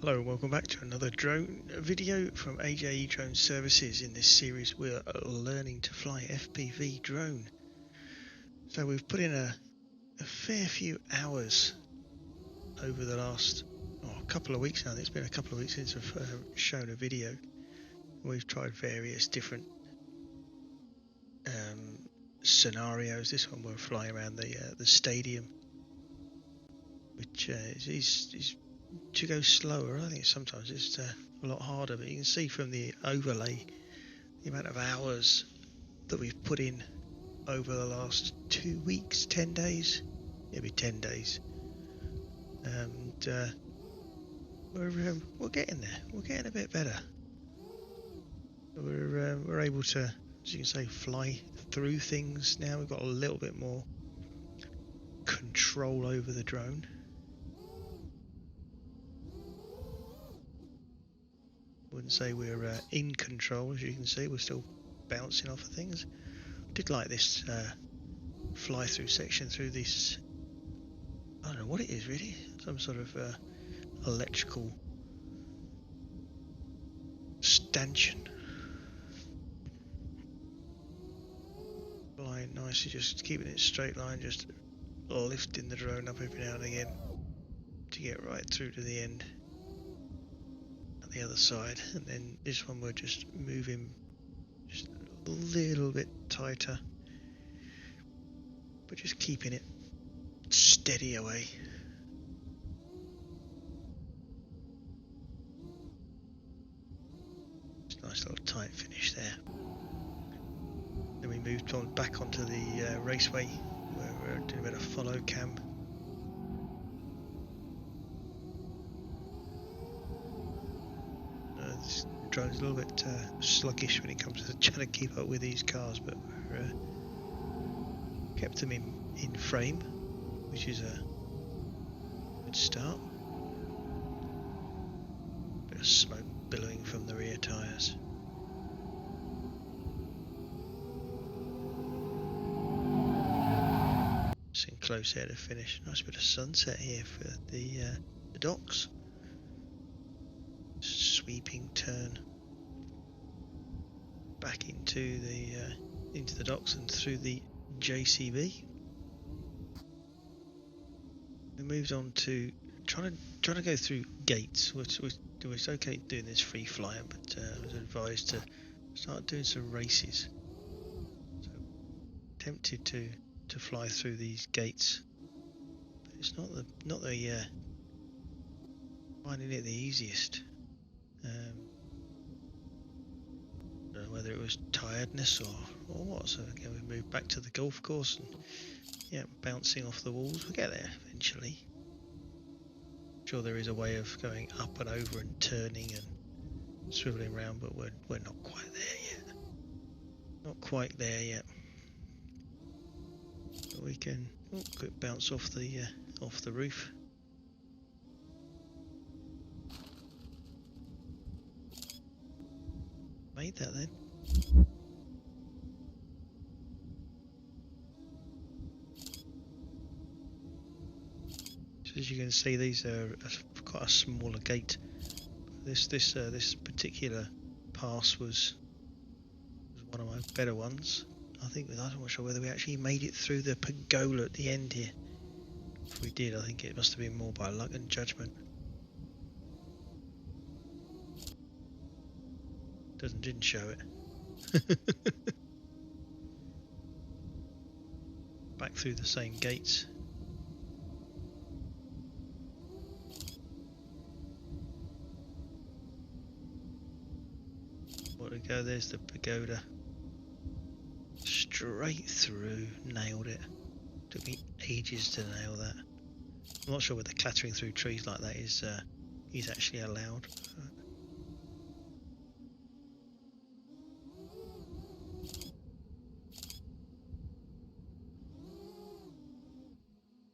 Hello and welcome back to another drone video from AJE Drone Services. In this series we're learning to fly FPV drone. So we've put in a fair few hours over the last couple of weeks now. It's been a couple of weeks since I've shown a video. We've tried various different scenarios. This one we're flying around the stadium, which is to go slower. I think sometimes it's a lot harder, but you can see from the overlay the amount of hours that we've put in over the last 2 weeks, 10 days, maybe 10 days, and we're getting there. We're getting a bit better. We're able to, as you can say, fly through things now. We've got a little bit more control over the drone. Wouldn't say we're in control, as you can see. We're still bouncing off of things. Did like this fly through section through this, I don't know what it is really, some sort of electrical stanchion. Flying nicely, just keeping it straight line, just lifting the drone up every now and again to get right through to the end at the other side. And then this one we're just moving just a little bit tighter, but just keeping it steady away. It's a nice little tight finish there. Then we moved on back onto the raceway where we're doing a bit of follow cam. This drone's a little bit sluggish when it comes to trying to keep up with these cars, but we're kept them in frame, which is a good start. Bit of smoke billowing from the rear tyres. It's in close air to finish. Nice bit of sunset here for the docks. Sweeping turn back into the docks and through the JCB. We moved on to trying to go through gates, which was okay doing this free flying, but I was advised to start doing some races. So tempted to fly through these gates, but it's not the finding it the easiest. I don't know whether it was tiredness or what. So again, we moved back to the golf course and yeah, bouncing off the walls. We'll get there eventually. I'm sure there is a way of going up and over and turning and swiveling around, but we're not quite there yet. Not quite there yet. But we can quick bounce off the roof. Made that then. So as you can see, these are quite a smaller gate. This particular pass was one of my better ones. I'm not sure whether we actually made it through the pergola at the end here. If we did, I think it must have been more by luck and judgment. Didn't show it. Back through the same gates. What to go? There's the pagoda. Straight through, nailed it. Took me ages to nail that. I'm not sure whether clattering through trees like that is actually allowed.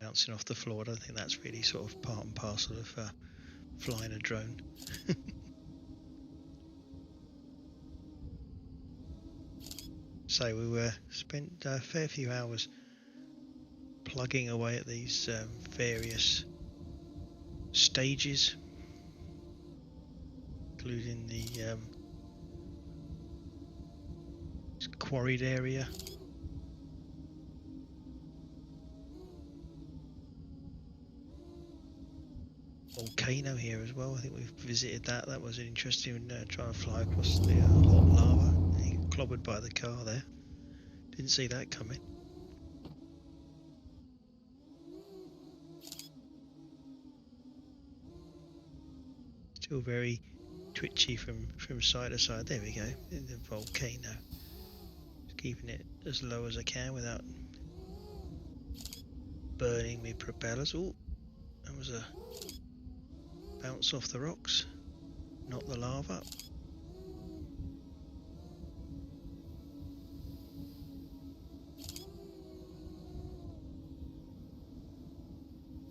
Bouncing off the floor, I don't think that's really sort of part and parcel of flying a drone. So we spent a fair few hours plugging away at these various stages including the quarried area. Volcano here as well. I think we've visited that. That was an interesting trying to fly across the hot lava. You got clobbered by the car there. Didn't see that coming. Still very twitchy from side to side. There we go. In the volcano. Just keeping it as low as I can without burning my propellers. Oh, that was a bounce off the rocks, not the lava.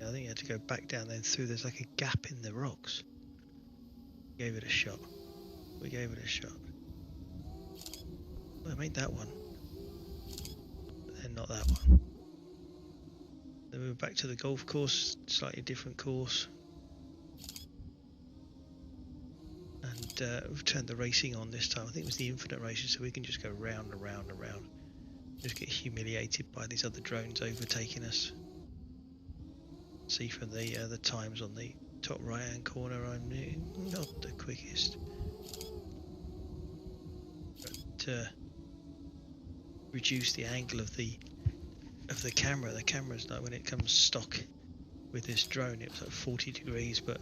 I think you had to go back down then through. There's like a gap in the rocks. Gave it a shot. We gave it a shot. Well, I made that one, but then not that one. Then we were back to the golf course, slightly different course. And we've turned the racing on this time. I think it was the infinite racing, so we can just go round and round and round. Just get humiliated by these other drones overtaking us. See from the times on the top right hand corner, I'm not the quickest. But reduce the angle of the camera. The camera's like when it comes stock with this drone, it was like 40 degrees, but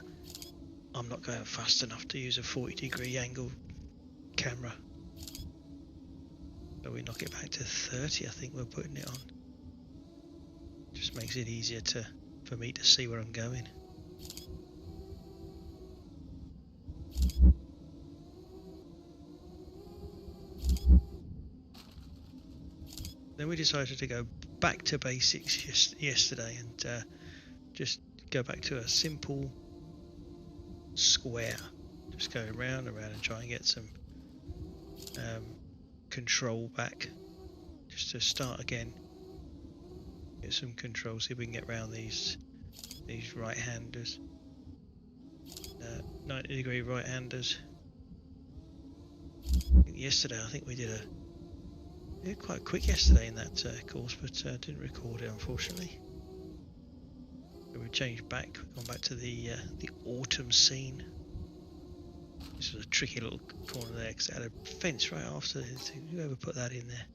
I'm not going fast enough to use a 40-degree angle camera. So we knock it back to 30, I think we're putting it on. Just makes it easier for me to see where I'm going. Then we decided to go back to basics yesterday and just go back to a simple square. Just go round and round and try and get some control back. Just to start again. Get some control, see if we can get around these right-handers. 90-degree right-handers. Yesterday I think we did quite quick yesterday in that course, but didn't record it unfortunately. So we changed back, we've gone back to the autumn scene. This was a tricky little corner there because it had a fence right after it. Whoever put that in there.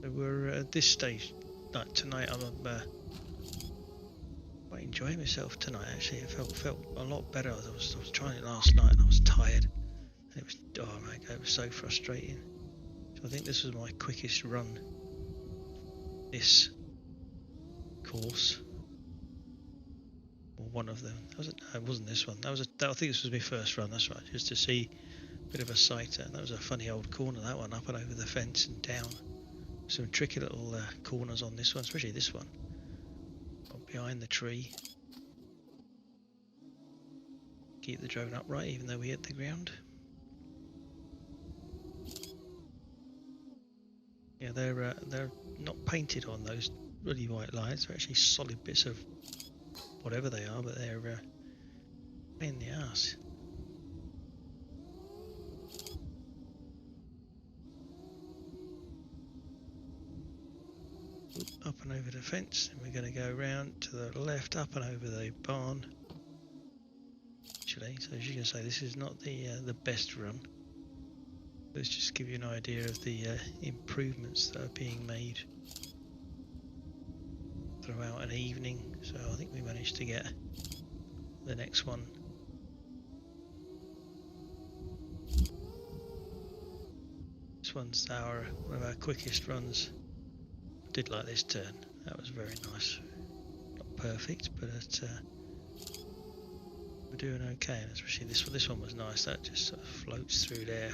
So we're at this stage. Like tonight, I'm quite enjoying myself tonight. Actually, it felt a lot better. I was trying it last night and I was tired, and it was my God, it was so frustrating. So I think this was my quickest run. This course, or one of them. It wasn't this one. I think this was my first run. That's right, just to see a bit of a sight. That was a funny old corner. That one, up and over the fence and down. Some tricky little corners on this one, especially this one. Behind the tree. Keep the drone upright even though we hit the ground. Yeah, they're not painted on, those really white lines. They're actually solid bits of whatever they are, but they're pain in the ass. Up and over the fence, and we're going to go round to the left, up and over the barn. Actually, so as you can say, this is not the best run. Let's just give you an idea of the improvements that are being made throughout an evening. So I think we managed to get the next one. This one's one of our quickest runs. Did like this turn. That was very nice. Not perfect, but we're doing okay. And especially this one was nice. That just sort of floats through there.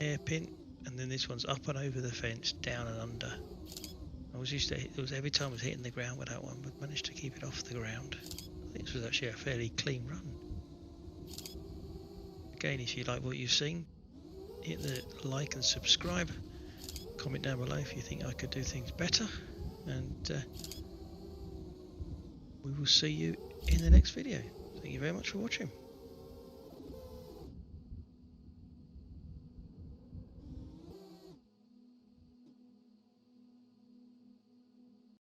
Hairpin, and then this one's up and over the fence, down and under. I was used to it was every time I was hitting the ground with that one, but managed to keep it off the ground. I think this was actually a fairly clean run. Again, if you like what you've seen, hit the like and subscribe, comment down below if you think I could do things better, and we will see you in the next video. Thank you very much for watching.